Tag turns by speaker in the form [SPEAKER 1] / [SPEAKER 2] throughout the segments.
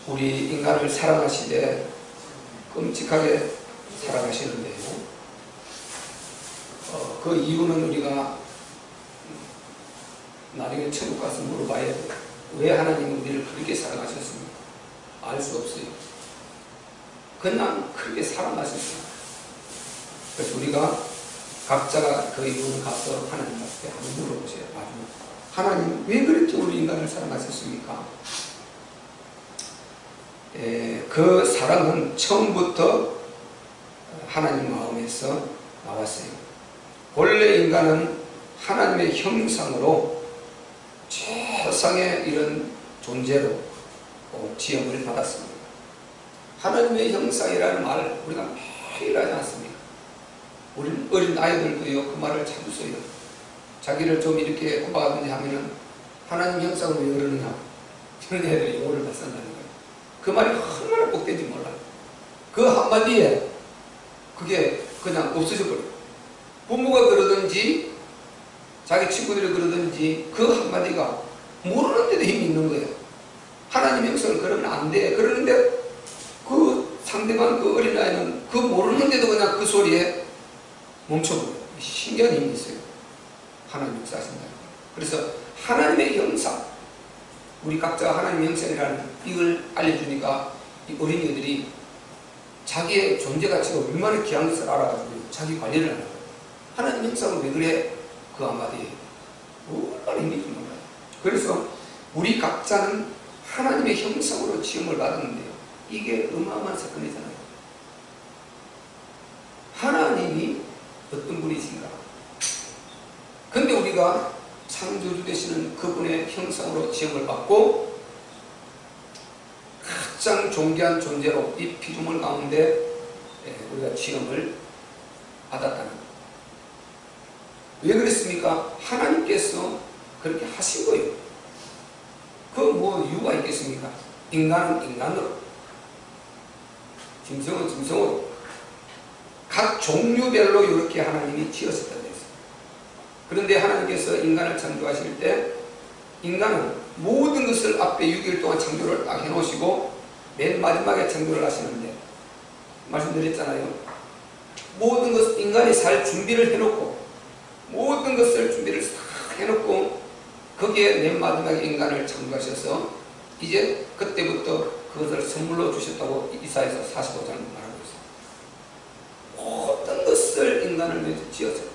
[SPEAKER 1] 우리 인간을 사랑하시되 끔찍하게 사랑하시는데요. 그 이유는 우리가 나중에 천국 가서 물어봐야 돼요. 왜 하나님은 우리를 그렇게 사랑하셨습니까? 알 수 없어요. 그냥 그렇게 사랑하셨어요. 그래서 우리가 각자가 그 이유를 가서 하나님 앞에 한번 물어보세요. 하나님 왜 그렇게 우리 인간을 사랑하셨습니까? 그 사랑은 처음부터 하나님 마음에서 나왔어요. 본래 인간은 하나님의 형상으로 최상의 이런 존재로 지음을 받았습니다. 하나님의 형상이라는 말을 우리가 매일 하지 않습니까? 우리 어린 아이들도요, 그 말을 자주 써요. 자기를 좀 이렇게 꼬박하든지 하면은 하나님 형상을 왜 그러느냐, 그런 애들이 용어를 다 쓴다는 거예요. 그 말이 얼마나 복된지 몰라요. 그 한마디에 그게 그냥 없어져 버려요. 부모가 그러든지 자기 친구들이 그러든지 그 한마디가 모르는데도 힘이 있는 거예요. 하나님 형상을 그러면 안 돼. 그러는데 그 상대방 그 어린아이는 그 모르는데도 그냥 그 소리에 멈춰버려요. 신기한 힘이 있어요. 하나님 역사하신다. 그래서 하나님의 형상, 우리 각자가 하나님의 형상이라는 이걸 알려주니까 이 어린이들이 자기의 존재 가치가 얼마나 귀한 것을 알아가지고 자기 관리를 하는 거예요. 하나님 형상은 왜 그래? 그 한마디에 얼마나 힘인지 몰라요. 그래서 우리 각자는 하나님의 형상으로 지음을 받았는데요. 이게 어마어마한 사건이잖아요. 하나님이 어떤 분이신가? 근데 우리가 창조주 되시는 그분의 형상으로 지음을 받고 가장 존귀한 존재로 이 피조물 가운데 우리가 지음을 받았다는 거예요. 왜 그랬습니까? 하나님께서 그렇게 하신 거예요. 그 뭐 이유가 있겠습니까? 인간은 인간으로, 짐승은 짐승으로 각 종류별로 이렇게 하나님이 지었었다 그랬어요. 그런데 하나님께서 인간을 창조하실 때 인간은 모든 것을 앞에 6일 동안 창조를 딱 해놓으시고 맨 마지막에 창조를 하시는데, 말씀드렸잖아요. 모든 것, 인간이 살 준비를 해놓고 모든 것을 준비를 싹 해놓고 거기에 맨 마지막에 인간을 창조하셔서 이제 그때부터 그것을 선물로 주셨다고 이사야서 45장에 말하고 있어요. 모든 것을 인간을 위해서 지었어요.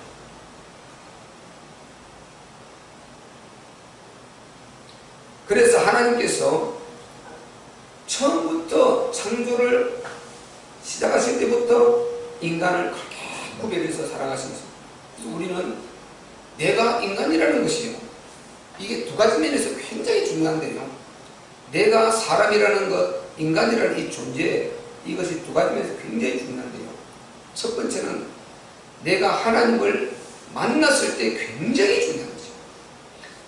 [SPEAKER 1] 그래서 하나님께서 처음부터 창조를 시작하실 때부터 인간을 그렇게 구별해서 사랑하시면서, 그래서 우리는 내가 인간이라는 것이요, 이게 두 가지 면에서 굉장히 중요한데요. 내가 사람이라는 것, 인간이라는 이 존재, 이것이 두 가지 면에서 굉장히 중요한데요. 첫 번째는 내가 하나님을 만났을 때 굉장히 중요한 거죠.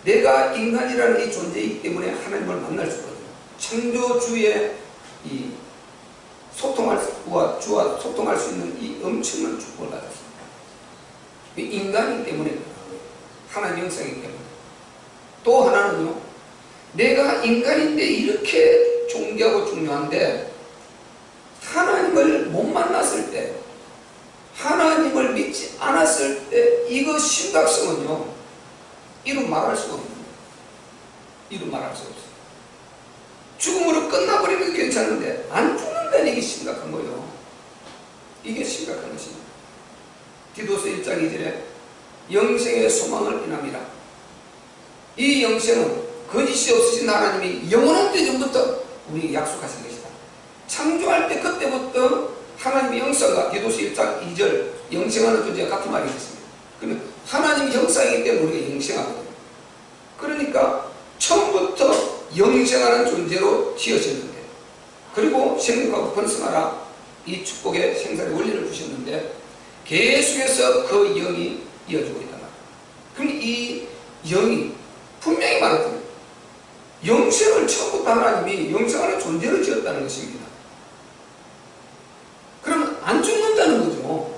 [SPEAKER 1] 내가 인간이라는 이 존재이기 때문에 하나님을 만날 수 있거든요. 창조주의 이 주와 소통할 수 있는 이 엄청난 축복을 받았습니다. 인간이기 때문에, 하나님 형상이기 때문에. 또 하나는요, 내가 인간인데 이렇게 존귀하고 중요한데 하나님을 못 만났을 때, 하나님을 믿지 않았을 때 이거 심각성은요, 이루 말할 수가 없는 거예요. 이루 말할 수 없어요. 죽음으로 끝나버리면 괜찮은데 안 죽는다는 이게 심각한 거예요. 이게 심각한 것입니다. 디도서 1장 2절에 영생의 소망을 비남이라. 이 영생은 거짓이 없으신 하나님이 영원한 때전부터 우리에게 약속하신 것이다. 창조할 때 그때부터 하나님의 형상과 디도서 1장 2절 영생하는 존재가 같은 말이 있습니다. 그러면 하나님 형상이기 때문에 우리가 영생하거든요. 그러니까 처음부터 영생하는 존재로 지으셨는데, 그리고 생육하고 번성하라, 이 축복의 생산의 원리를 주셨는데 계속해서 그 영이 이어지고 있단 말이에요. 그럼 이 영이 분명히 말했거든요. 영생을 처음부터 하나님이 영생하는 존재로 지었다는 것입니다. 그러면 안 죽는다는 거죠.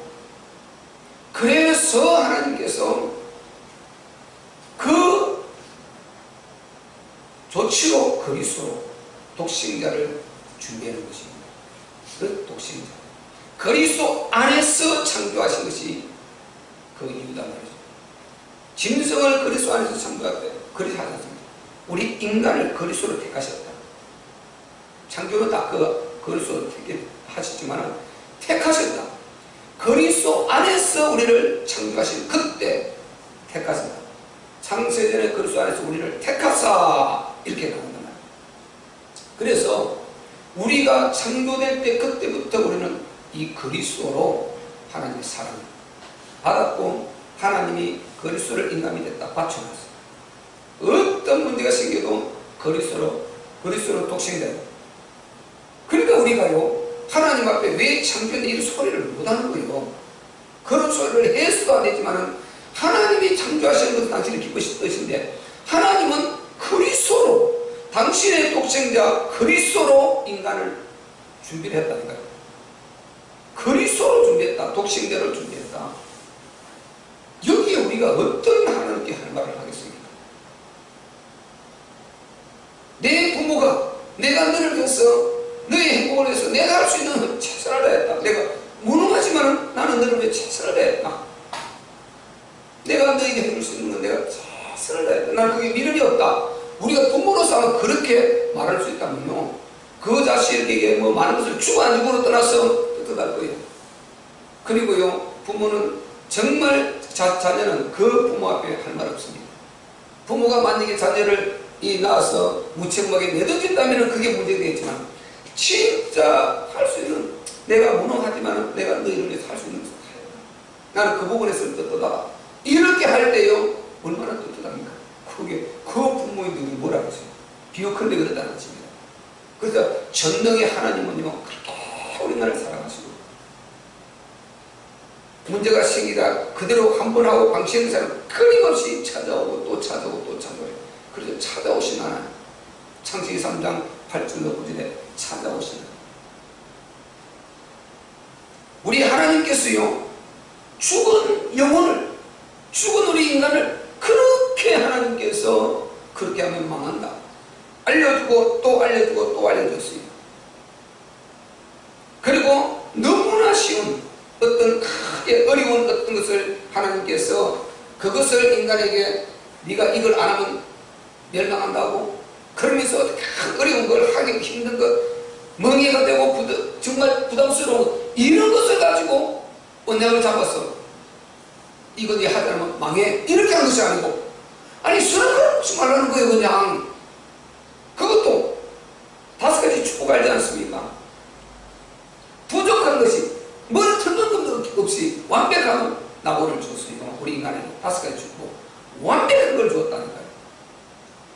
[SPEAKER 1] 그래서 하나님께서 그 조치로 그리스도로 독생자를 준비하는 것입니다. 그 독생자. 그리스도 안에서 창조하신 것이 그 이유다 말이죠. 짐승을 그리스도 안에서 창조했대. 그리스도 하셨습니다. 우리 인간을 그리스도로 택하셨다. 창조는 다 그리스도로 택하셨지만 택하셨다. 그리스도 안에서 우리를 창조하신 그때 택하셨다. 창세전에 그리스도 안에서 우리를 택하사 이렇게 나온단 말이에요. 그래서 우리가 창조될 때 그때부터 우리는 이 그리스도로 하나님의 사랑을 받았고 하나님이 그리스도를 인간이 됐다 받쳐놨어요. 어떤 문제가 생겨도 그리스도로 독생자예요. 그러니까 우리가요 하나님 앞에 왜 창조인데 이런 소리를 못하는 거예요. 그런 소리를 해서도 안 되지만 하나님이 창조하시는 것도 당신은 기쁘신 뜻인데 하나님은 그리스도로 당신의 독생자 그리스도로 인간을 준비를 했다니까요. 그리스도로 준비했다. 독생자를 준비했다. 여기에 우리가 어떤 하나님께 할 말을 하겠습니까? 내 부모가 내가 너를 위해서 너의 행복을 위해서 내가 할 수 있는 최선을 다했다. 내가 무능하지만 나는 너를 위해 최선을 다했다. 내가 너에게 해줄 수 있는 건 내가 최선을 다했다. 나는 그게 미련이 없다. 우리가 부모로서 그렇게 말할 수 있다면요 그 자식에게 뭐 많은 것을 주고 안 주고로 떠나서 뜻할 거예요. 그리고요 부모는 정말 자녀는 그 부모 앞에 할 말 없습니다. 부모가 만약에 자녀를 낳아서 무책임하게 내던진다면 그게 문제가 되겠지만 진짜 할 수 있는 내가 무능하지만 내가 너희를 위해서 할 수 있는 것을 해. 나는 그 부분에서 떳떳하다. 이렇게 할 때요 얼마나 떳떳합니까? 그게 그 부모의 눈이 뭐라 그러세요? 비유컨대 그렇다는 것입니다. 그래서 전능의 하나님은요 그렇게 우리나라를 사랑하시고 문제가 생기다 그대로 한 번 하고 방치하는 사람 끊임없이 찾아오고 또 찾아오고 또 찾아와요. 그래서 찾아오신 하나님 창세기 3장 8절로 9절에 찾아오신 하나님 우리 하나님께서요 죽은 영혼을 죽은 우리 인간을 그렇게 하나님께서 그렇게 하면 망한다 알려주고 또 알려주고 또 알려줬어요. 그리고 너무나 쉬운 어떤 크게 어려운 어떤 것을 하나님께서 그것을 인간에게 네가 이걸 안 하면 멸망한다고 그러면서 어려운 걸 하기 힘든 것 멍해가 되고 정말 부담스러운 이런 것을 가지고 언약을 잡았어. 이거 네 하지 않으면 망해 이렇게 하는 것이 아니고 아니 수락하지 말라는 거예요. 그냥 그것도 5가지 축복 알지 않습니까? 부족한 것이 뭘 틀린 것도 없이 완벽한 나무를 줬어요. 우리 인간에게 5가지 축복 완벽한 걸 주었다니까요.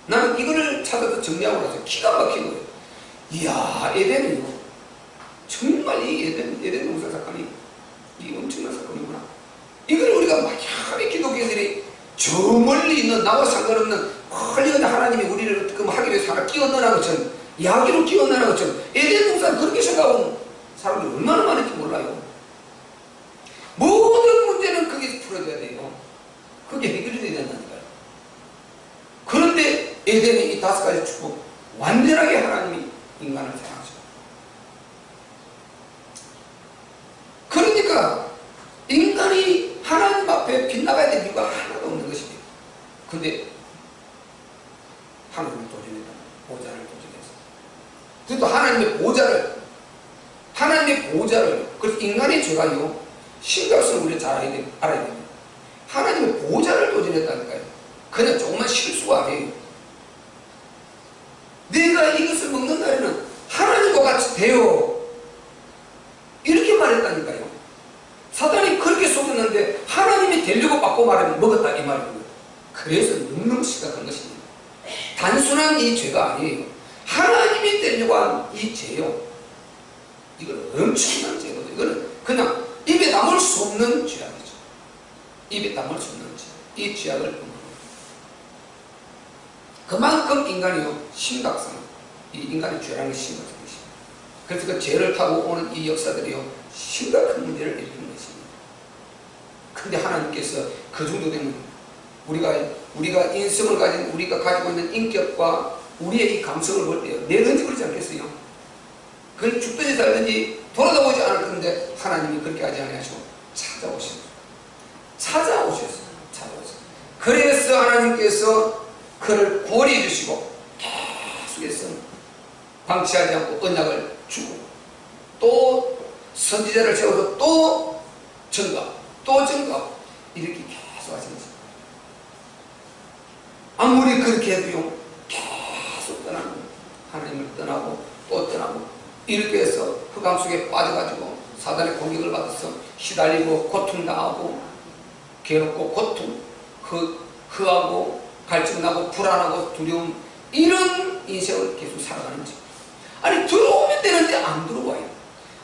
[SPEAKER 1] 나는 이거를 찾아서 정리하고 나서 기가 막힌 거예요. 이야 에덴은요 정말 이 에덴 동산 사건이 이 엄청난 사건이구나. 이걸 우리가 막연히 기독교인들이 저 멀리 있는 나와 상관없는 멀리 있는 하나님이 우리를 어떻게 하기 위해서 하나 끼워 넣는 것처럼 야기로 끼워 넣는 것처럼 에덴 동산 그렇게 생각하는 사람들이 얼마나 많은지 몰라요. 모든 문제는 그게 풀어져야 돼요. 그게 해결이 돼야 된다니까요. 그런데 에덴의 이 5가지 축복 완전하게 하나님이 인간을 사랑하죠. 그러니까 인간이 하나님 앞에 빗나가야 될 이유가 하나도 없는 것입니다. 근데 하나님을 도전했다. 보좌를 도전해서 그래도 하나님의 보좌를 그래서 인간의 죄가요 심각성을 우리가 잘 알아야 됩니다. 하나님의 보좌를 도전했다니까요. 그냥 조금만 실수가 아니에요. 내가 이것을 먹는 날에는 하나님과 같이 되어 이렇게 말했다니까요. 사단이 그렇게 속였는데 하나님이 되려고 바꿔 말하면 먹었다 이 말이고요. 그래서 너무너무 심각한 것입니다. 단순한 이 죄가 아니에요. 하나님이 되려고 한 이 죄요. 이건 엄청난 죄거든요. 이거는 그냥 입에 담을 수 없는 죄악이죠. 입에 담을 수 없는 죄. 이 죄악을 범하는 그만큼 인간이요 심각성, 이 인간의 죄라는 게 심각한 것입니다. 그래서 그 죄를 타고 오는 이 역사들이요 심각한 문제를 일으키는 것입니다. 근데 하나님께서 그 정도 되면 우리가 인성을 가진 우리가 가지고 있는 인격과 우리의 이 감성을 볼 때요 내든지 그러지 않겠어요? 그건 죽든지 살든지 돌아다 보지 않을 건데 하나님이 그렇게 하지 않으시고 찾아오셨어요. 그래서 하나님께서 그를 구원해 주시고 계속해서 방치하지 않고 언약을 주고 또 선지자를 세워서 또 증거 이렇게 계속 하신 거죠. 아무리 그렇게 해도요 계속 떠나고 하나님을 떠나고 또 떠나고 이렇게 해서 흑암 속에 빠져가지고 사단의 공격을 받아서 시달리고 고통당하고 괴롭고 고통 허하고 갈증나고 불안하고 두려움 이런 인생을 계속 살아가는 거죠. 아니 들어오면 되는데 안 들어와요.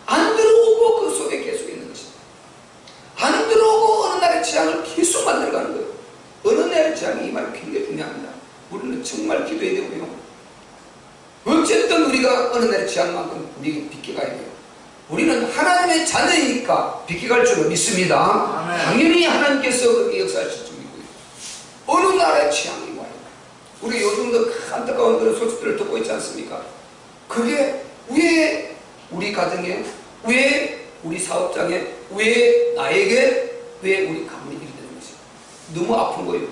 [SPEAKER 1] 안 들어오고 그 속에 계속 있는 것입니다. 안 들어오고 어느 날의 재앙을 계속 만들어가는 거예요. 어느 날의 재앙이 이 말이 굉장히 중요합니다. 우리는 정말 기도해야 되고요. 어쨌든 우리가 어느 날의 재앙만큼 우리에게 비켜가야 돼요. 우리는 하나님의 자녀이니까 비켜갈 줄을 믿습니다. 아멘. 당연히 하나님께서 그렇게 역사하실 줄이고요. 어느 날의 재앙이 와요. 우리 요즘도 안타까운 그런 소식들을 듣고 있지 않습니까? 그게 왜 우리 가정에, 왜 우리 사업장에, 왜 나에게, 왜 우리 가문에 이렇게 되는 것이에요. 너무 아픈 거예요.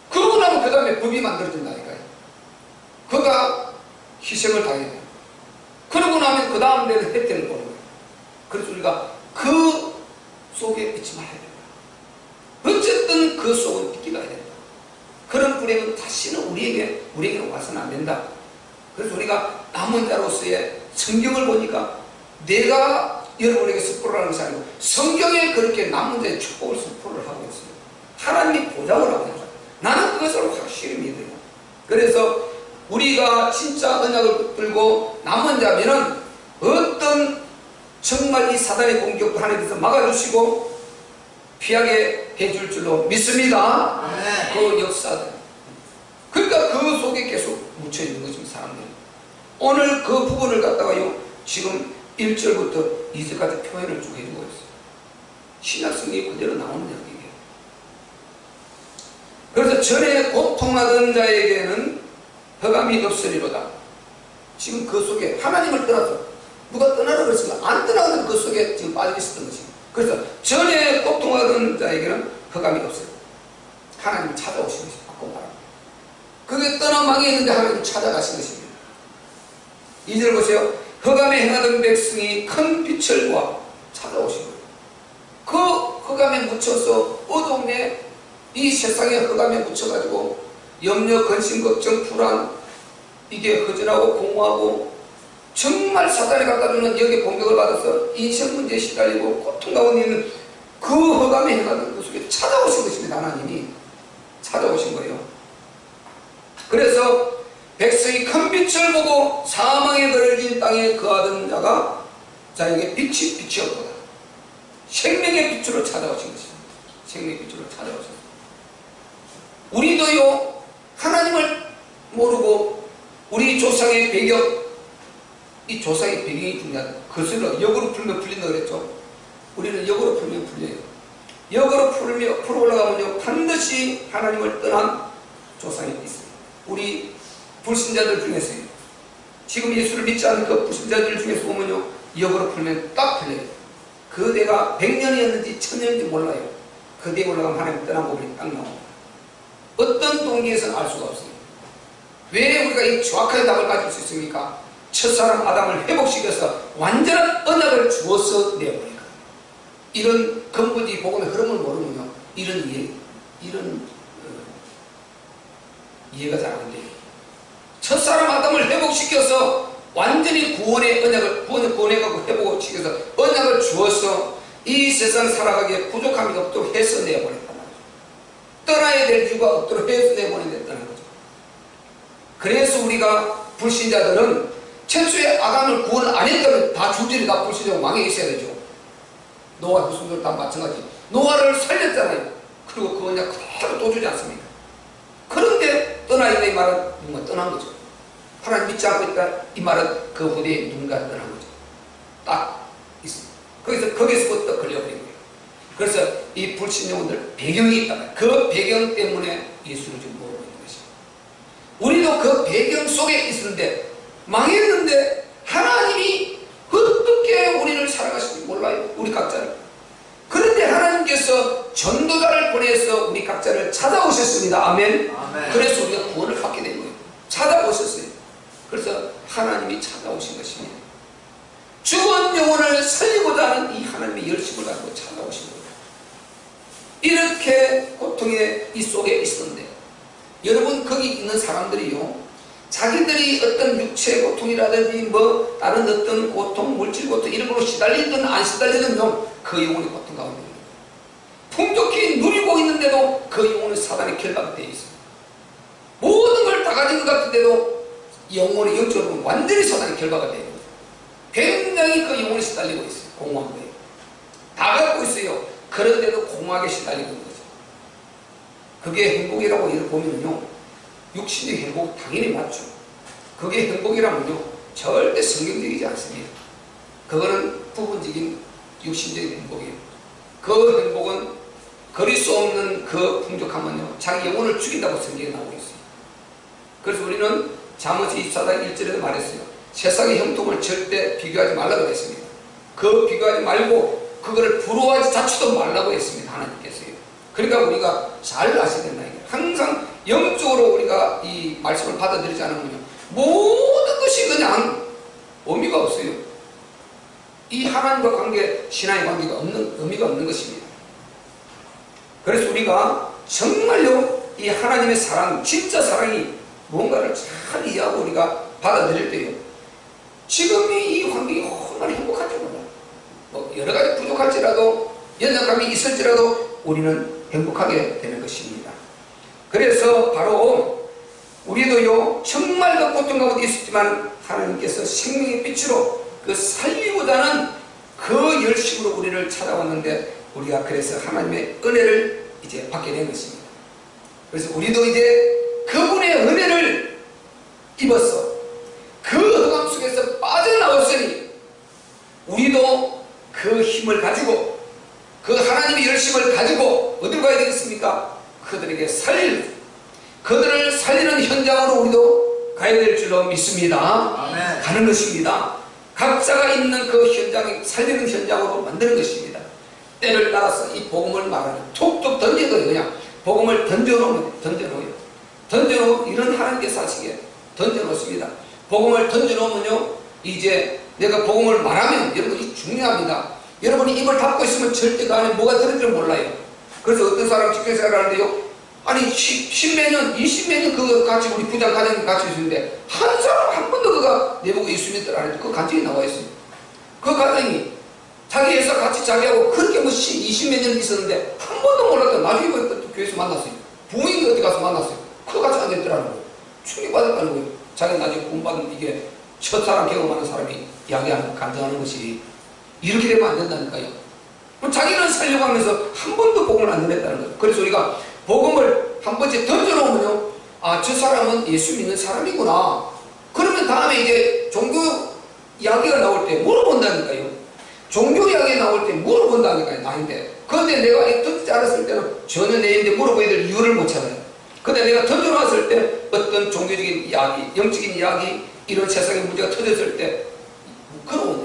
[SPEAKER 1] 그러고 나면 그 다음에 법이 만들어진다니까요. 그가 희생을 당해야 돼요. 그러고 나면 그 다음 데는 혜택을 보는 거예요. 그래서 우리가 그 속에 있지 말아야 된다. 어쨌든 그 속은 비껴가야 된다. 그런 불행은 다시는 우리에게 와서는 안 된다. 그래서 우리가 남은 자로서의 성경을 보니까 내가 여러분에게 선포를 하는 것이 아니고 성경에 그렇게 남은 자의 축복을 선포를 하고 있어요. 하나님이 보장을 하고 있어요. 나는 그것을 확실히 믿어요. 그래서 우리가 진짜 언약을 붙들고 남은 자면은 어떤 정말 이 사단의 공격도 하나님께서 막아주시고 피하게 해줄 줄로 믿습니다. 그 역사들. 그러니까 그 속에 계속 묻혀있는 것입니다. 사람들이. 오늘 그 부분을 갖다가요 지금 1절부터 2절까지 표현을 쭉 해주고 있어요. 신약성경이 그대로 나오는 이야기예요. 그래서 전에 고통하던 자에게는 흑암이 없으리로다. 지금 그 속에 하나님을 떠나서 누가 떠나라 그랬으면 안 떠나는 그 속에 지금 빠져 있었던 것입니다. 그래서 전에 고통하던 자에게는 흑암이 없어요. 하나님을 찾아오신 것입니다. 바꿔 말합니다. 그게 떠나 망해 있는데 하나님 찾아가신 것입니다. 2절 보세요. 흑암에 행하던 백성이 큰 빛을 보아 찾아오신 거예요. 그 흑암에 묻혀서 어둠에 이 세상에 흑암에 묻혀가지고 염려, 근심, 걱정, 불안 이게 허전하고 공허하고 정말 사단이 갖다주는 여기에 공격을 받아서 인생 문제에 시달리고 고통 가운데 있는 그 흑암에 행하던 그 속에 찾아오신 것입니다. 하나님이 찾아오신 거예요. 그래서 백성이 큰 빛을 보고 사망에 걸린 땅에 거하던 자가 자에게 빛이 없도다. 생명의 빛으로 찾아오신 것입니다. 생명의 빛으로 찾아오셨습니다. 우리도요 하나님을 모르고 우리 조상의 배경, 이 조상의 배경이 중요하다. 그것을 역으로 풀면 풀린다 그랬죠. 우리는 역으로 풀면 풀려요. 역으로 풀어 올라가면요 반드시 하나님을 떠난 조상이 있어요. 우리 불신자들 중에서요. 지금 예수를 믿지 않는 그 불신자들 중에서 보면요 역으로 풀면 딱 풀려요. 그 대가 100년이었는지 1000년인지 몰라요. 그 대에 올라가면 하나님 떠난 부분이 딱 나옵니다. 어떤 동기에서는 알 수가 없어요. 왜 우리가 이 정확한 답을 가질 수 있습니까? 첫사람 아담을 회복시켜서 완전한 언약을 주어서 내버리거든요. 이런 근본이 복음의 흐름을 모르면요 이런 이해가 잘 안 돼요. 첫사람 아담을 회복시켜서 완전히 구원의 언약을 구원해가고 회복시켜서 언약을 주어서 이 세상 살아가기에 부족함이 없도록 해서 내버렸단 말이죠. 떠나야 될 이유가 없도록 해서 내보내냈다는 거죠. 그래서 우리가 불신자들은 최초의 아담을 구원을 안 했다면 다 줄줄이 다 불신자고 망해 있어야 되죠. 노아 후손들 다 마찬가지. 노아를 살렸잖아요. 그리고 그 언약 그대로 또 주지 않습니까? 그런데 떠나 있다 이 말은 누군가 떠난 거죠. 하나님 믿지 않고 있다 이 말은 그 후대에 누군가 떠난 거죠. 딱 있습니다. 거기서부터 걸려버린 거예요. 그래서 이 불신 영혼들 배경이 있다. 그 배경 때문에 예수를 지금 모르고 있는 것입니다. 우리도 그 배경 속에 있었는데 망했는데 하나님이 하나님이 찾아오신 것입니다. 죽은 영혼을 살리고자 하는 이 하나님의 열심을 가지고 찾아오신 거예요. 이렇게 고통의 이 속에 있었는데, 여러분 거기 있는 사람들이요, 자기들이 어떤 육체의 고통이라든지 뭐 다른 어떤 고통, 물질 고통 이런 걸로 시달리든 안 시달리든요, 그 영혼이 고통 가운데 있는 거예요. 풍족히 누리고 있는데도 그 영혼은 사단의 결박이 되어 있어요. 모든 걸 다 가진 것 같은데도 영혼의 영적으로 완전히 사단의 결박이 되어 있는 거예요. 굉장히 그 영혼이 시달리고 있어요. 공허한 거예요. 다 갖고 있어요. 그런데도 공허하게 시달리고 있는 거죠. 그게 행복이라고 이렇게 보면요, 육신의 행복 당연히 맞죠. 그게 행복이라면요, 절대 성경적이지 않습니다. 그거는 부분적인 육신적인 행복이에요. 그 행복은 거릴 수 없는 그 풍족함은요, 자기 영혼을 죽인다고 성경에 나오고 있어요. 그래서 우리는 잠언 24장 1절에도 말했어요. 세상의 형통을 절대 비교하지 말라고 했습니다. 그 비교하지 말고 그거를 부러워하지 자체도 말라고 했습니다. 하나님께서요. 그러니까 우리가 잘 아셔야 된다. 항상 영적으로 우리가 이 말씀을 받아들이지 않으면요, 모든 것이 그냥 의미가 없어요. 이 하나님과 관계, 신앙의 관계가 의미가 없는 것입니다. 그래서 우리가 정말로 이 하나님의 사랑, 진짜 사랑이 무언가를 잘 이해하고 우리가 받아들일 때요, 지금이 이 환경이 얼마나 행복한지 몰라. 뭐 여러 가지 부족할지라도, 연약함이 있을지라도 우리는 행복하게 되는 것입니다. 그래서 바로 우리도요, 정말 그 고통 가운데 있었지만 하나님께서 생명의 빛으로 그 살리고자 하는 그 열심으로 우리를 찾아왔는데, 우리가 그래서 하나님의 은혜를 이제 받게 된 것입니다. 그래서 우리도 이제 그분의 은혜를 입어서 그 흑암 속에서 빠져나왔으니, 우리도 그 힘을 가지고, 그 하나님의 열심을 가지고 어디로 가야 되겠습니까? 그들에게 그들을 살리는 현장으로 우리도 가야 될 줄로 믿습니다. 아멘. 가는 것입니다. 각자가 있는 그 현장을 살리는 현장으로 만드는 것입니다. 때를 따라서 이 복음을 말하는, 툭툭 던져도 그냥 복음을 던져놓으면 던져놓으면 이런 하나님께서 하시기에 던져놓습니다. 복음을 던져놓으면요, 이제 내가 복음을 말하면 여러분이 중요합니다. 여러분이 입을 닫고 있으면 절대 그 안에 뭐가 들을지 몰라요. 그래서 어떤 사람 직장생활 하는데요, 아니 10몇 년, 20몇 년 그거 같이 우리 부장 과장님 같이 있었는데 한 사람 한 번도 그가 내보고 예수님 믿더라 안 해도 그 간증이 나와 있어요. 그 과장이 자기 회사 같이 자기하고 그렇게 뭐 20몇 년 있었는데 한 번도 몰랐다. 나중에 보니까 또 교회에서 만났어요. 부모님이 어디 가서 만났어요. 그거 같이 앉아있더라는 거예요. 충격받았다는 거예요. 자기 나중에 공부받은 이게 첫사랑 경험하는 사람이 이야기하는, 간증하는 것이 이렇게 되면 안 된다니까요. 자기는 살려고 하면서 한 번도 복음을 안 전했다는 거예요. 그래서 우리가 복음을 한 번째 던져놓으면요, 아, 저 사람은 예수 믿는 사람이구나. 그러면 다음에 이제 종교 이야기가 나올 때 물어본다니까요. 종교 이야기 나올 때 물어본다니까요. 나인데. 그런데 내가 던지지 않았을 때는 전혀 내인데 물어봐야 될 이유를 못 찾아요. 근데 내가 던져놨을 때 어떤 종교적인 이야기, 영적인 이야기, 이런 세상의 문제가 터졌을 때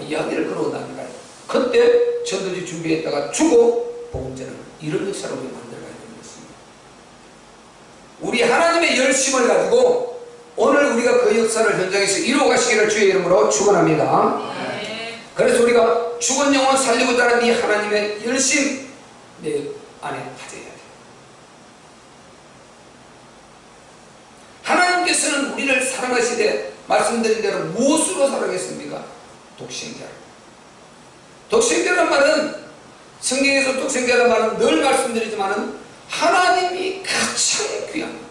[SPEAKER 1] 이야기를 걸어온다니까요. 그때 전도지 준비했다가 주고 복음 전하는 이런 역사로 만들어가야 되는 것입니다. 우리 하나님의 열심을 가지고 오늘 우리가 그 역사를 현장에서 이루어가시기를 주의 이름으로 축원합니다. 그래서 우리가 죽은 영혼 살리고자 하는 이 하나님의 열심 내 안에 가져야 돼요. 하나님께서는 우리를 사랑하시되 말씀드린 대로 무엇으로 사랑했습니까? 독생자로. 독생자란 말은, 성경에서 독생자란 말은 늘 말씀드리지만은 하나님이 가장 귀합니다.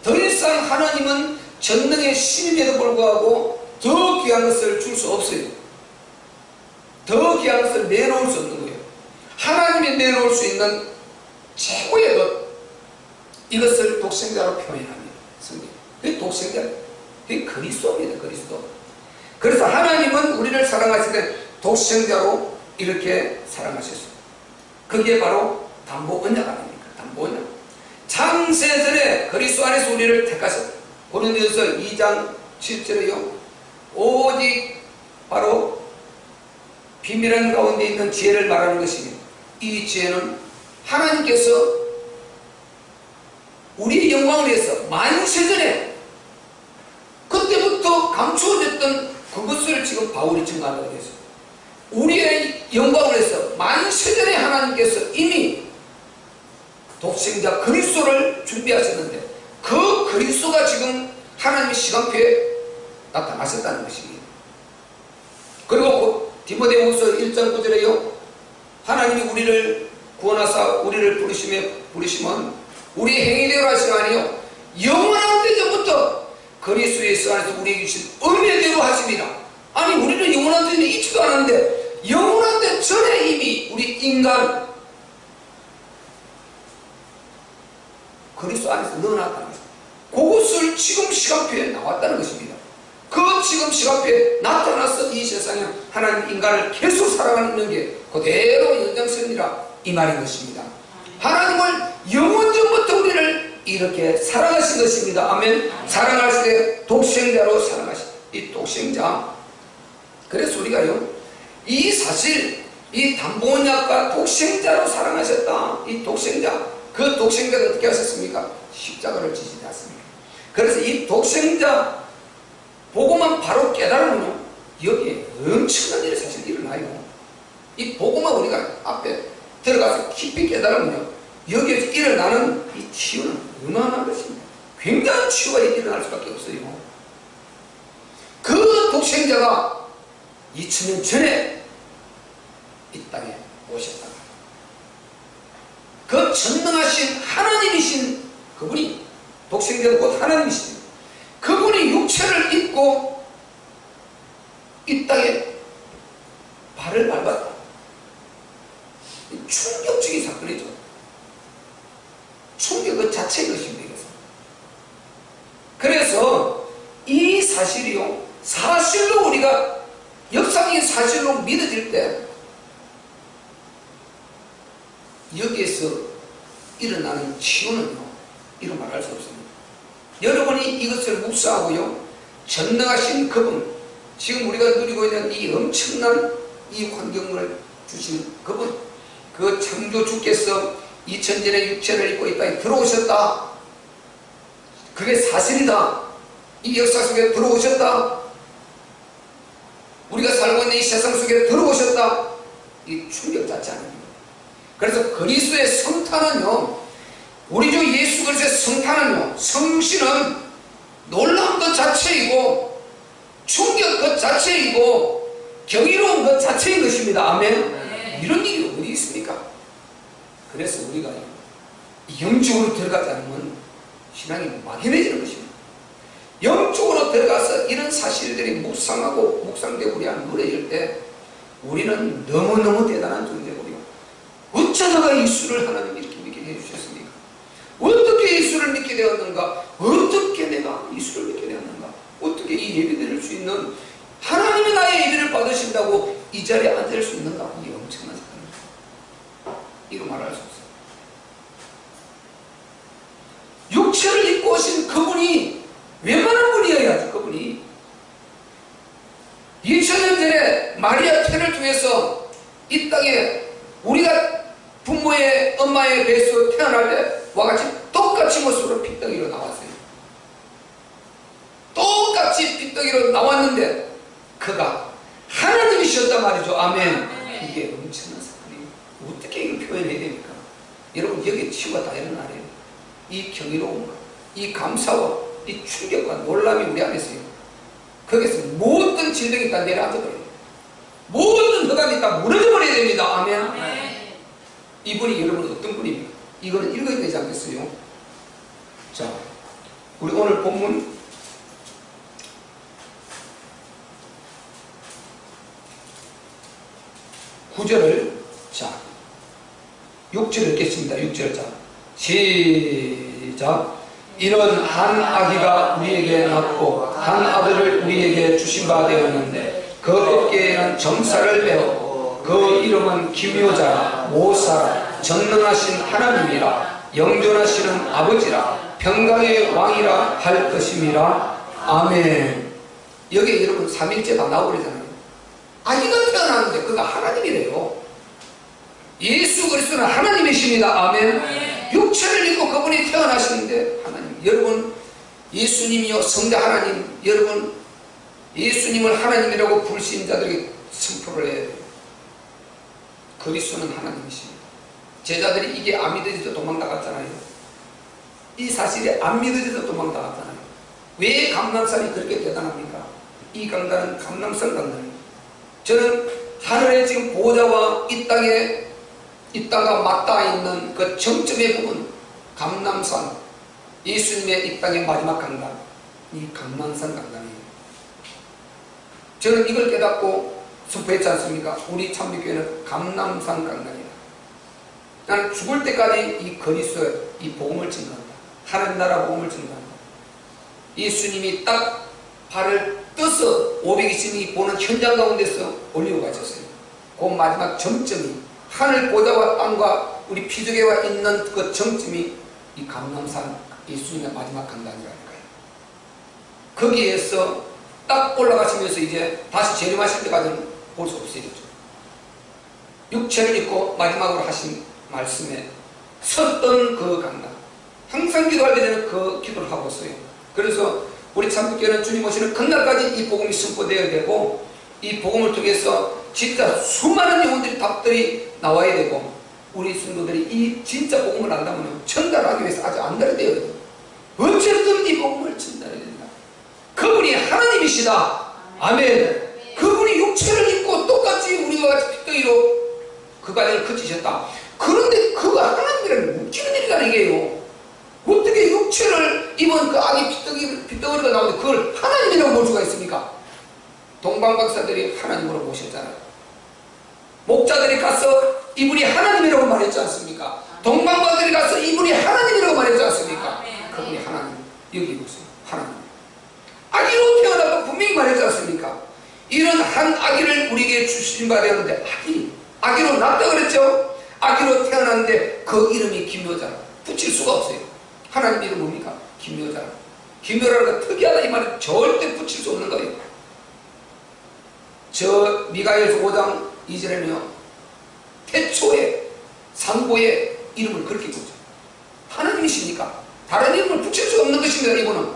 [SPEAKER 1] 더 이상 하나님은 전능의 신임에도 불구하고 더 귀한 것을 줄 수 없어요. 더 귀한 것을 내놓을 수 없는 거예요. 하나님이 내놓을 수 있는 최고의 것, 이것을 독생자로 표현합니다. 성경. 그게 독생자, 그게 그리스도입니다. 그리스도. 그래서 하나님은 우리를 사랑하시되 독생자로 이렇게 사랑하셨어요. 그게 바로 담보 언약 아닙니까? 담보 언약. 창세전에 그리스도 안에서 우리를 택하셨다. 고린도전서 2장 7절에요. 오직 바로 비밀한 가운데 있는 지혜를 말하는 것입니다. 이 지혜는 하나님께서 우리의 영광을 위해서 만세전에 그때부터 감추어져 있었던 그것을 지금 바울이 증가하게 됐어요. 우리의 영광을 위해서 만세전에 하나님께서 이미 독생자 그리스도를 준비하셨는데 그 그리스도가 지금 하나님의 시간표에 나타나셨다는 것입니다. 그리고 디모데후서 1장 9절에요. 하나님이 우리를 구원하사 우리를 부르시면 우리의 행위대로 하시는 아니요 영원한 때전부터 그리스도 예수 안에서 우리에게 주신 은혜대로 하십니다. 아니 우리는 영원한 때는 있지도 않았는데 영원한 때 전에 이미 우리 인간 그리스도 안에서 넣어놨다는 것입니다. 그것을 지금 시간표에 나왔다는 것입니다. 그 지금 시간표에 나타나서 이 세상에 하나님 인간을 계속 사랑하는 게 그대로 연장선이라 이 말인 것입니다. 하나님을 영원전부터 우리를 이렇게 사랑하신 것입니다. 아멘. 사랑하실 때 독생자로 사랑하신 이 독생자. 그래서 우리가요 이 사실 이 담보원약과 독생자로 사랑하셨다. 이 독생자 그 독생자가 어떻게 하셨습니까? 십자가를 지시지 않습니까? 그래서 이 독생자 보고만 바로 깨달으면 여기에 엄청난 일이 사실 일어나요. 이 보고만 우리가 앞에 들어가서 깊이 깨달으면요 여기에서 일어나는 이 치유는 어마어마한 것입니다. 굉장한 치유가 일어날 수밖에 없어요. 그 독생자가 2000년 전에 이 땅에 오셨다. 그 전능하신 하나님이신 그분이 독생자는 곧 하나님이십니다. 그분이 육체를 입고 이 땅에 발을 밟았다. 충격적인 사건이죠. 충격 그 자체인 것입니다. 이것은. 그래서 이 사실이요 사실로 우리가 역사적인 사실로 믿어질 때 여기에서 일어나는 치유는요 이런 말 할 수 없습니다. 여러분이 이것을 묵상하고요 전능하신 그분, 지금 우리가 누리고 있는 이 엄청난 이 환경을 주신 그분, 그 창조주께서 2000년의 육체를 입고 이 땅에 들어오셨다. 그게 사실이다. 이 역사 속에 들어오셨다. 우리가 살고 있는 이 세상 속에 들어오셨다. 이 충격 자체 아닙니다. 그래서 그리스도의 성탄은요 우리 주 예수 그리스도의 성탄은요 성신은 놀라운 것 자체이고 충격 것 자체이고 경이로운 것 자체인 것입니다. 아멘. 이런 일이 어디 있습니까? 그래서 우리가 영적으로 들어가지 않으면 신앙이 막연해지는 것입니다. 영적으로 들어가서 이런 사실들이 묵상되고 우리 안에 무너질 때 우리는 너무너무 대단한 존재고요. 어쩌다가 예수를 하나님이 이렇게 믿게 해주셨습니까? 어떻게 예수를 믿게 되었는가? 어떻게 내가 예수를 믿게 되었는가? 어떻게 이 예배 드릴 수 있는 하나님이 나의 예배를 받으신다고 이 자리에 앉을 수 있는가? 이게 엄청난 사건입니다. 이거 말할 수 없어요. 육체를 입고 오신 그분이 웬만한 분이어야지. 그분이 2000년 전에 마리아 태를 통해서 이 땅에 우리가 부모의 엄마의 배에서 태어날 때와 같이 똑같이 모습으로 핏덩이로 나왔어요. 똑같이 핏덩이로 나왔는데 그가 하나님이셨단 말이죠. 아멘. 이게 엄청난 사건이에요. 어떻게 이걸 표현해야 됩니까? 여러분 여기에 치유가 다 일어나네요. 이 경이로움과 이 감사와 이 충격과 놀람이 우리 안에 있어요. 거기서 모든 질병이 다 내려앉아버려요. 모든 흑암이 다 무너져버려야 됩니다. 아멘. 이분이 여러분 어떤 분입니까? 이거는 읽어야 되지 않겠어요? 자, 우리 오늘 본문 9절을 자 6절 읽겠습니다. 6절 자 시작. 이는 한 아기가 우리에게 낳고 한 아들을 우리에게 주신 바 되었는데 그 어깨에는 점사를 배웠고 그 이름은 기묘자라 모사라 전능하신 하나님이라 영존하시는 아버지라 평강의 왕이라 할 것임이라. 아멘. 여기 여러분 삼일째 다 나오잖아요. 아기가 태어났는데 그가 하나님이래요. 예수 그리스도는 하나님이십니다. 아멘. 육체를 입고 그분이 태어나시는데 하나님. 여러분 예수님이요 성자 하나님, 여러분 예수님을 하나님이라고 불신 자들에게 선포를 해야 돼요. 그리스도는 하나님이십니다. 제자들이 이게 안 믿어져서 도망나갔잖아요. 이 사실에 안 믿어져서 도망나갔잖아요. 왜 감람산이 그렇게 대단합니까? 이 강단은 감람산 강단이에요. 저는 하늘에 지금 보좌와 이 땅가 맞닿아 있는 그 정점의 부분, 감람산, 예수님의 이 땅의 마지막 강단, 이 감람산 강단이에요. 저는 이걸 깨닫고 선포했지 않습니까? 우리 참미교회는 감람산 강단이다. 나는 죽을 때까지 이 그리스도의 이 복음을 증거한다. 하나님 나라 복음을 증거한다. 예수님이 딱 발을 떠서 520명이 보는 현장 가운데서 올리고 가셨어요. 그 마지막 정점이 하늘 보좌와 땅과 우리 피조개와 있는 그 정점이 이 감람산 예수님의 마지막 강단이라니까요. 거기에서 딱 올라가시면서 이제 다시 재림하실 때까지는 볼 수 없어졌죠. 육체를 입고 마지막으로 하신 말씀에 섰던 그 강단, 항상 기도할 때는 그 기도를 하고 있어요. 그래서 우리 참교회는 주님 오시는 그날까지 이 복음이 선포되어야 되고, 이 복음을 통해서 진짜 수많은 영혼들이 답들이 나와야 되고, 우리 성도들이 이 진짜 복음을 안다면 전달하기 위해서 아직 안달이 되어야 돼요. 어쨌든 이 복음을 전달해야 된다. 그분이 하나님이시다. 아멘. 그분이 육체를 입고 똑같이 우리와 같이 핏덩이로 그 가정을 거치셨다. 그런데 그가 하나님이라는 웃기는 일이라는 얘기예요. 어떻게 육체를 입은 그 아기 핏덩이가 나오는데 그걸 하나님이라고 볼 수가 있습니까? 동방박사들이 하나님으로 모셨잖아요. 목자들이 가서 이분이 하나님이라고 말했지 않습니까? 동방박사들이 가서 이분이 하나님이라고 말했지 않습니까? 그분이 하나님, 여기 보세요. 하나님. 아기로 태어났다고 분명히 말했지 않습니까? 이런 한 아기를 우리에게 주신 바 되었는데, 아기로 낳았다 그랬죠? 아기로 태어났는데 그 이름이 김효자라. 붙일 수가 없어요. 하나님 이름 뭡니까? 김효자라. 김효라는 거 특이하다 이 말은 절대 붙일 수 없는 거예요. 저 미가엘서 5장 2절에는요, 태초에 상고의 이름을 그렇게 부르죠. 하나님이시니까 다른 이름을 붙일 수 없는 것입니다. 이분은.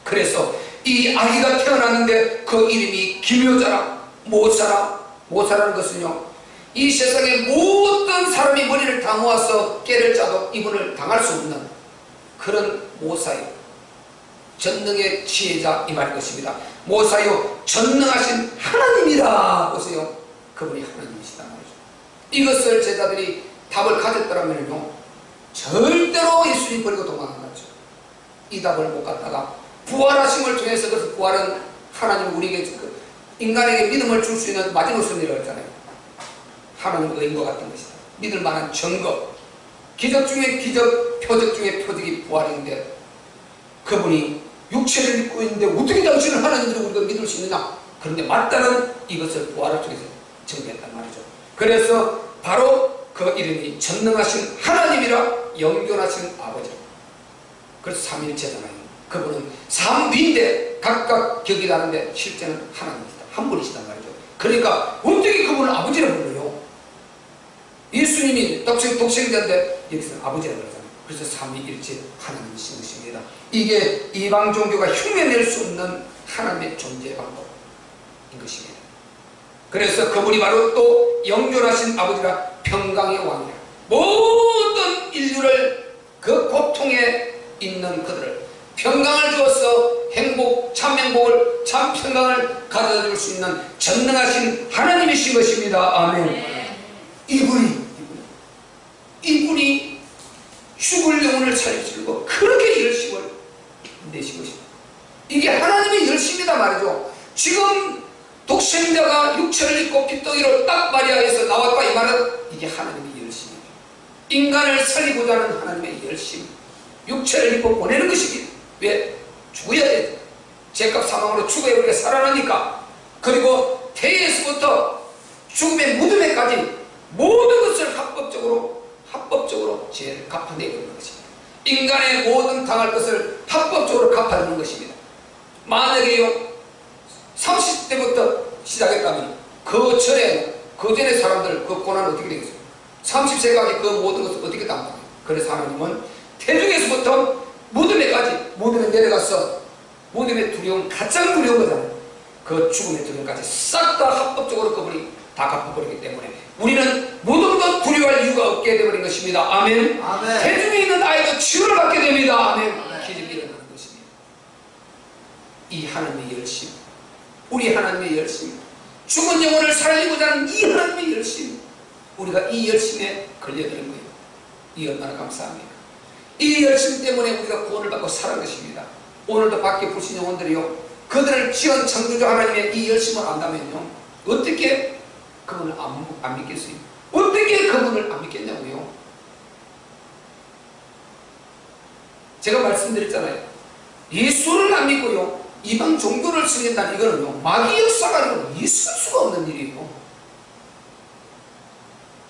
[SPEAKER 1] 그래서 이 아기가 태어났는데 그 이름이 김효자라. 모사라는 것은요, 이 세상에 모든 사람이 머리를 다 모아서 깨를 짜도 이분을 당할 수 없는 그런 모사요, 전능의 지혜자 이 말인 것입니다. 모사요, 전능하신 하나님이라. 보세요. 그분이 하나님이시다 말이죠. 이것을 제자들이 답을 가졌더라면요, 절대로 예수님 버리고 도망 안 갔죠. 이 답을 못 갖다가 부활하심을 통해서, 그래서 부활은 하나님 우리에게 인간에게 믿음을 줄 수 있는 마지막 선이라고 했잖아요. 하나님 의인과 같은 것이다. 믿을 만한 증거, 기적 중에 기적, 표적 중에 표적이 부활인데, 그분이 육체를 입고 있는데 어떻게 당신을 하나님으로 우리가 믿을 수 있느냐? 그런데 맞다는 이것을 부활을 통해서 증거했단 말이죠. 그래서 바로 그 이름이 전능하신 하나님이라, 영존하신 아버지. 그래서 삼일체잖아요. 그분은 삼위인데 각각 격이 다른데 실제는 하나님이시다. 한 분이시단 말이죠. 그러니까 어떻게 그분을 아버지라고 불러요? 예수님이 독생자인데 여기서는 아버지라고 그러잖아요. 그래서 삼위일체 하나님이신 것입니다. 이게 이방 종교가 흉내낼 수 없는 하나님의 존재 방법인 것입니다. 그래서 그분이 바로 또 영존하신 아버지라, 평강의 왕이라. 모든 인류를 그 고통에 있는 그들을 평강을 주어서 행복, 참 행복을, 참 평강을 가져다 줄 수 있는 전능하신 하나님이신 것입니다. 아멘. 이분이 죽을 영혼을 살리시고 그렇게 열심을 내신 것입니다. 이게 하나님의 열심이다 말이죠. 지금 독생자가 육체를 입고 핏덩이로 딱 마리아에서 나왔다 이 말은 이게 하나님의 열심입니다. 인간을 살리고자 하는 하나님의 열심, 육체를 입고 보내는 것입니다. 왜? 죽어야 돼. 죄값 사망으로 죽어야 우리가 살아나니까. 그리고 태에서부터 죽음의 무덤에까지 모든 것을 합법적으로 죄를 갚아내고 있는 것입니다. 인간의 모든 당할 것을 합법적으로 갚아내는 것입니다. 만약에요, 30대부터 시작했다면 그 전에 사람들 그 고난은 어떻게 되겠어요? 30세까지 그 모든 것을 어떻게 담당해요? 그래서 하나님은 태중에서부터 무덤에 내려가서, 무덤의 두려움, 가장 두려운 거잖아요. 그 죽음의 두려움까지 싹 다 합법적으로 그분이 다 갚아버리기 때문에 우리는 무덤도 두려워할 이유가 없게 되어버린 것입니다. 아멘.
[SPEAKER 2] 아멘.
[SPEAKER 1] 대중에 있는 아이도 치유를 받게 됩니다. 아멘.
[SPEAKER 2] 아멘.
[SPEAKER 1] 기적이 일어나는 것입니다. 이 하나님의 열심, 우리 하나님의 열심, 죽은 영혼을 살리고자 하는 이 하나님의 열심, 우리가 이 열심에 걸려드는 거예요. 이 얼마나 감사합니까? 이 열심 때문에 우리가 구원을 받고 살은 것입니다. 오늘도 밖에 불신 영혼들이요, 그들을 지은 창조주 하나님의 이 열심을 안다면요, 어떻게 그분을 안 믿겠어요? 어떻게 그분을 안 믿겠냐고요? 제가 말씀드렸잖아요. 예수를 안 믿고요, 이방 종교를 섬긴다는 이거는요, 마귀 역사가 아니고 있을 수가 없는 일이에요.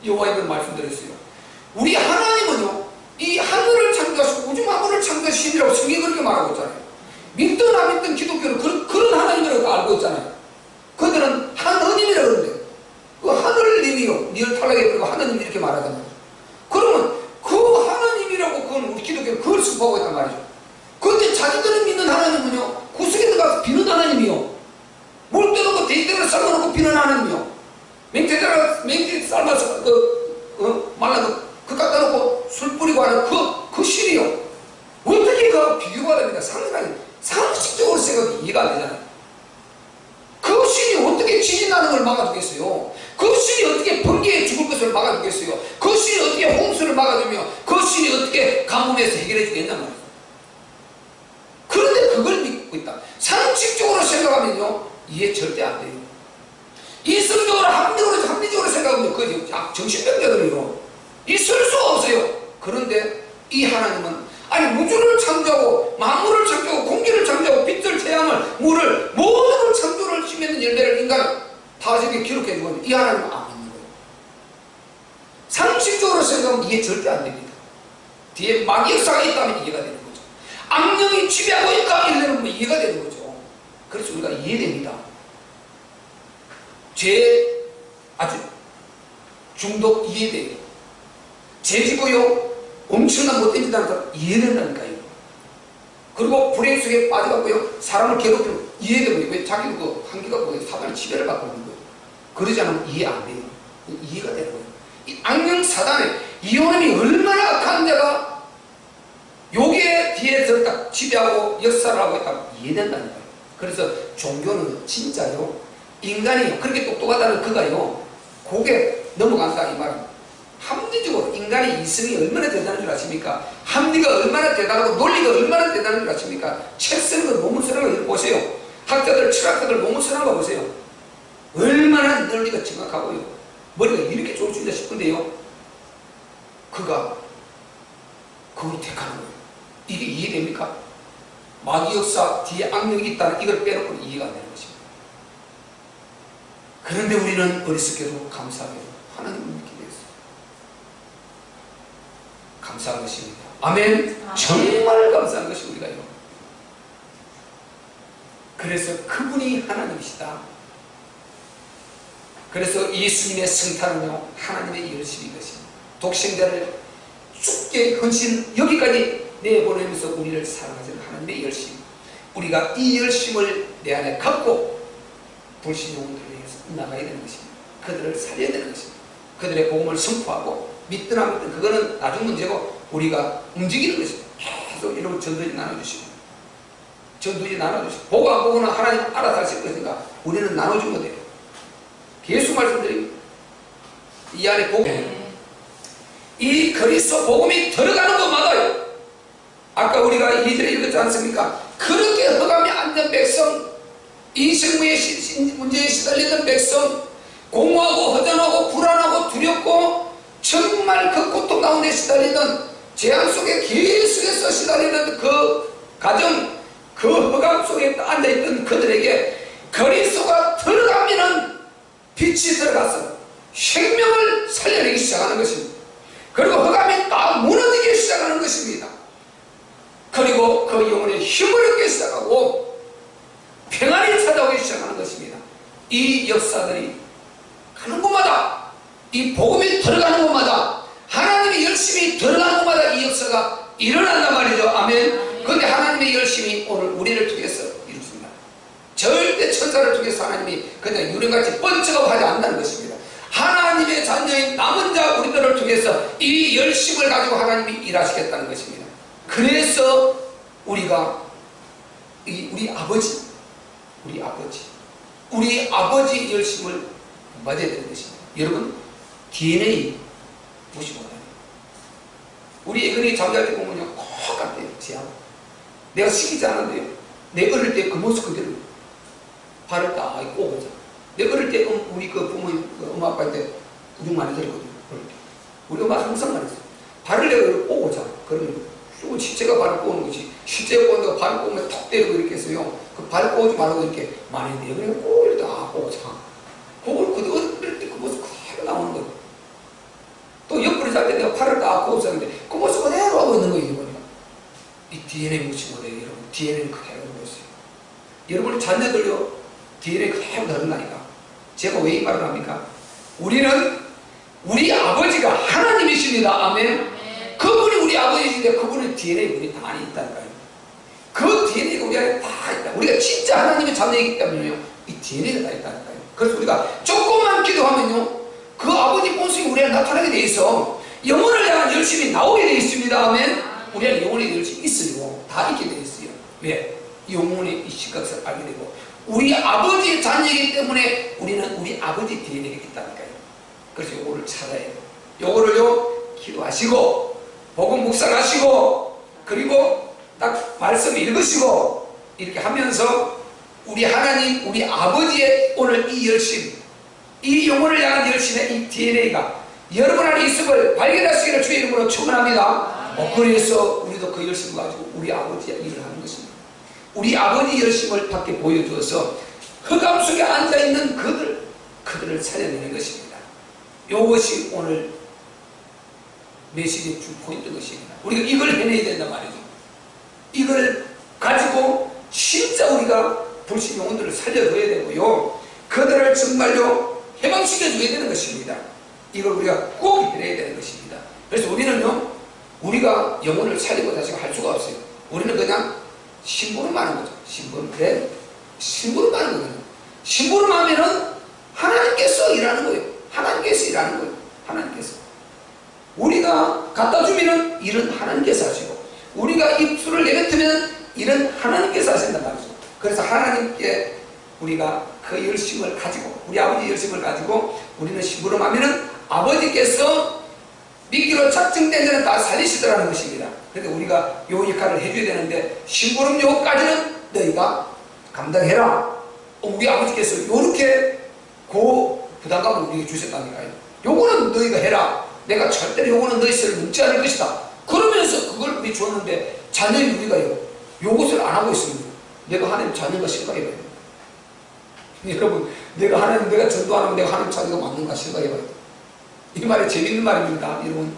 [SPEAKER 1] 여호와님은 말씀드렸어요. 우리 하나님은요, 이 하늘을 창조하시고 우주 만물을 창조하신 신이라고 성경이 그렇게 말하고 있잖아요. 믿든 안 믿든 기독교는 그런 하나님이라고 알고 있잖아요. 그들은 하느님이라고 그러는데, 그 하늘님이요, 니를 탈락해 버리고 하느님 이렇게 말하잖아요. 그러면 그 하나님이라고 그건 우리 기독교는 그걸 수포하고 있단 말이죠. 그런데 자기들은 믿는 하나님은요, 구석에 들어가서 비는 하나님이요, 물 떠놓고 돼지떼를 삶아놓고 비는 하나님이요, 맹태 삶아서 말라서 그 갖다 놓고 술 뿌리고 하는 그 신이요. 어떻게 그 비교가 됩니까? 상식적으로 생각이 이해가 안 되잖아요. 그 신이 어떻게 지진 나는 걸 막아주겠어요? 그 신이 어떻게 번개에 죽을 것을 막아주겠어요? 그 신이 어떻게 홍수를 막아주며 그 신이 어떻게 가뭄에서 해결해 주겠냔 말이에요. 그런데 그걸 믿고 있다. 상식적으로 생각하면요, 이해 절대 안 돼요. 이성적으로 합리적으로 생각하면 그 정신병자들이요, 있을 수가 없어요. 그런데 이 하나님은 아니 우주를 창조하고 만물을 창조하고 공기를 창조하고 빛을, 태양을, 물을, 모든 걸 창조를 심는 열매를 인간 다섯에 기록해 주고 이 하나님은 안 믿는 거예요. 상식적으로 생각하면 이해 절대 안 됩니다. 뒤에 마귀 역사가 있다면 이해가 되는 거죠. 악령이 지배하고 있다 이러면 이해가 되는 거죠. 그래서 우리가 이해됩니다. 죄 아주 중독 이해돼요. 죄 짓고요, 엄청난 못된 짓 하는 사람 이해된다니까요. 그리고 불행 속에 빠져갖고요, 사람을 괴롭히면 이해되고요. 왜? 자기도 그 한계가 뭐예요? 사단의 지배를 받고 있는 거예요. 그러지 않으면 이해 안 돼요. 이해가 되는 거예요. 이 악령 사단의 이혼이 얼마나 악한 자가 요게 뒤에서 딱 지배하고 역사를 하고 있다고 이해된다니까요. 그래서 종교는 진짜요, 인간이요, 그렇게 똑똑하다는 그가요, 고개 넘어간다 이 말입니다. 합리적으로 인간의 이성이 얼마나 대단한 줄 아십니까? 합리가 얼마나 대단하고 논리가 얼마나 대단한 줄 아십니까? 책 쓰는 거, 논문 쓰는 거 보세요. 학자들, 철학자들 논문 쓰는 거 보세요. 얼마나 논리가 정확하고요, 머리가 이렇게 좋을 수 있나 싶은데요, 그가 그걸 택하는 거예요. 이게 이해됩니까? 마귀 역사 뒤에 악령이 있다는 이걸 빼놓고 이해가 안 되는 것입니다. 그런데 우리는 어리석게도 감사하게도 하나님을 믿게 되었어요. 감사한 것입니다. 아멘. 정말 감사한 것이 우리가요. 그래서 그분이 하나님이시다. 그래서 예수님의 성탄은요, 하나님의 열심인 것입니다. 독생자를 죽게 헌신 여기까지 내보내면서 우리를 사랑하시는 하나님의 열심, 우리가 이 열심을 내 안에 갖고 불신 영혼들을 위해서 나가야 되는 것입니다. 그들을 살려야 되는 것입니다. 그들의 복음을 선포하고 믿든 안 믿든 그거는 나중 문제고, 우리가 움직이는 것입니다. 계속 이러고 전도지 나눠주시고, 전도지 나눠주시고, 보고 안 보고는 하나님 알아서 하실 것인가, 우리는 나눠주면 돼요. 계속 말씀드립니다. 이 안에 복음, 이 그리스도 복음이 들어가는 것마다요, 아까 우리가 2절에 읽었지 않습니까? 그렇게 허감이 안 된 백성, 이 생명의 문제에 시달리는 백성, 공허하고 허전하고 불안하고 두렵고 정말 그 고통 가운데 시달리는, 재앙 속에 계속해서 시달리는 그 가정, 그 허감 속에 앉아있던 그들에게 그리스도가 들어가면은 빛이 들어가서 생명을 살려내기 시작하는 것입니다. 그리고 허감이 딱 무너지기 시작하는 것입니다. 그리고 그 영혼의 힘을 얻기 시작하고 평안이 찾아오기 시작하는 것입니다. 이 역사들이 가는 곳마다, 이 복음이 들어가는 곳마다, 하나님의 열심이 들어가는 곳마다 이 역사가 일어난단 말이죠. 아멘. 그런데 하나님의 열심이 오늘 우리를 통해서 이루어집니다. 절대 천사를 통해서 통해서 하나님이 그냥 유령같이 번쩍하고 하지 않는다는 것입니다. 하나님의 자녀인 남은 자 우리들을 통해서 이 열심을 가지고 하나님이 일하시겠다는 것입니다. 그래서 우리가 우리 아버지 열심을 맞아야 되는 것입니다. 여러분, DNA 무시 못해요. 우리 애근이 잠잘 때 보면요, 콕 같대요. 지하고 내가 시키지 않았는데요, 내 어릴 때 그 모습 그대로 발을 딱 꼬고자. 내 어릴 때 우리 그 부모님, 엄마 아빠한테 구중 많이 들었거든요. 우리 엄마 항상 말했어요. 발을 내가 꼬고자. 그러면 실제가 발을 꼬는 것이, 실제가 꼬는다고 발을 꼬면 턱 때리고 이렇게 했어요. 그 발 꼬지 말고 이렇게 많이 내요. 그냥 꼭 이렇게 꼬고자. 그걸 그 어릴 때 그 모습 그대로 나오는 거예요. 또 옆구리 잘 때 내가 팔을 딱 꼬고자는데 그 모습 그대로 하고 있는 거예요. 이번에. 이 DNA 묻힌 거예요, 여러분. DNA는 그대로 있어요. 여러분 자녀들요, DNA 그대로 다른다니까. 제가 왜 이 말을 합니까? 우리 아버지가 하나님이십니다. 아멘. 그분이 우리 아버지인데 그분의 DNA 우리 다 안에 있다니까요. 그 DNA가 우리 안에 다 있다. 우리가 진짜 하나님의 자녀이기 때문에요, 이 DNA가 다 있다니까요. 그래서 우리가 조금만 기도하면요, 그 아버지 본성이 우리 안에 나타나게 돼 있어. 영혼을 향한 열심이 나오게 돼 있습니다. 아멘. 우리 안에 영혼의 열심이 있어요. 다 있게 돼 있어요. 왜? 영혼의 이 시각을 알게 되고, 우리 아버지의 자녀이기 때문에 우리는 우리 아버지 DNA가 있다니까요. 그래서 요거를 찾아야 돼요. 요거를요, 기도하시고 복음 묵상하시고 그리고 딱 말씀 읽으시고 이렇게 하면서 우리 하나님, 우리 아버지의 오늘 이 열심, 이 영혼을 향한 열심의 이 DNA가 여러분 안에 있음을 발견하시기를 주의 이름으로 축원합니다. 그래서 우리도 그 열심을 가지고 우리 아버지의 일을 하는 것입니다. 우리 아버지 열심을 밖에 보여주어서 흑암 속에 앉아있는 그들을 살려내는 것입니다. 이것이 오늘 메시지의 주 포인트인 것입니다. 우리가 이걸 해내야 된단 말이죠. 이걸 가지고 진짜 우리가 불신 영혼들을 살려줘야 되고요, 그들을 정말로 해방시켜줘야 되는 것입니다. 이걸 우리가 꼭 해내야 되는 것입니다. 그래서 우리는요, 우리가 영혼을 살리고 다시 할 수가 없어요. 우리는 그냥 심부름 하는 거죠. 심부름 하는 거예요. 심부름 하면은 하나님께서 일하는 거예요. 하나님께서 일하는 거예요. 하나님께서. 우리가 갖다 주면은 일은 하나님께서 하시고, 우리가 입술을 내뱉으면 일은 하나님께서 하신단 말이죠. 그래서 하나님께 우리가 그 열심을 가지고, 우리 아버지 열심을 가지고 우리는 심부름 하면은 아버지께서 믿기로 작정된 자는 다 살리시더라는 것입니다. 그래서 우리가 요 역할을 해줘야 되는데, 심부름 요까지는 너희가 감당해라. 우리 아버지께서 요렇게 부담감을 우리에게 주셨다니까요. 요거는 너희가 해라. 내가 절대로 요거는 너희 것을 묻지 않을 것이다. 그러면서 그걸 우리 주었는데, 자녀인 우리가요, 요것을 안 하고 있습니다. 내가 하나님 자녀가 생각해봐요. 여러분, 내가 전도 안 하면 내가 하나님 자녀가 맞는가 생각해봐요. 이 말이 재밌는 말입니다. 여러분,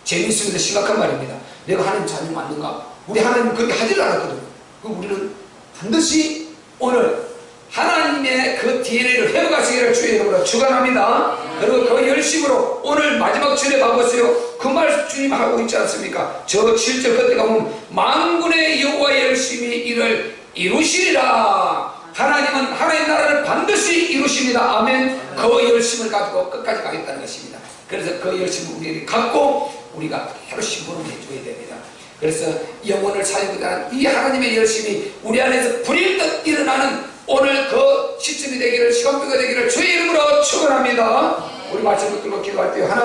[SPEAKER 1] 재밌으면서 심각한 말입니다. 내가 하나님 자녀 맞는가? 우리 하나님 그렇게 하지를 않았거든요. 그럼 우리는 반드시 오늘 하나님의 그 DNA를 회복하시기를 주의 이름으로 축원합니다. 그리고 그 열심으로 오늘 마지막 절에 가보세요. 그 말 주님 하고 있지 않습니까? 저 7절 끝에 가보면 만군의 여호와의 열심히 이를 이루시리라. 하나님은 하나님의 나라를 반드시 이루십니다. 아멘. 그 열심을 가지고 끝까지 가겠다는 것입니다. 그래서 그 열심을 우리에게 갖고 우리가 바로 심부름을 해줘야 됩니다. 그래서 영혼을 살리고자 하는 이 하나님의 열심이 우리 안에서 불일 듯 일어나는 오늘 그 시점이 되기를, 시간표가 되기를 주의 이름으로 축원합니다. 우리 말씀 붙들고 기도할 때 하나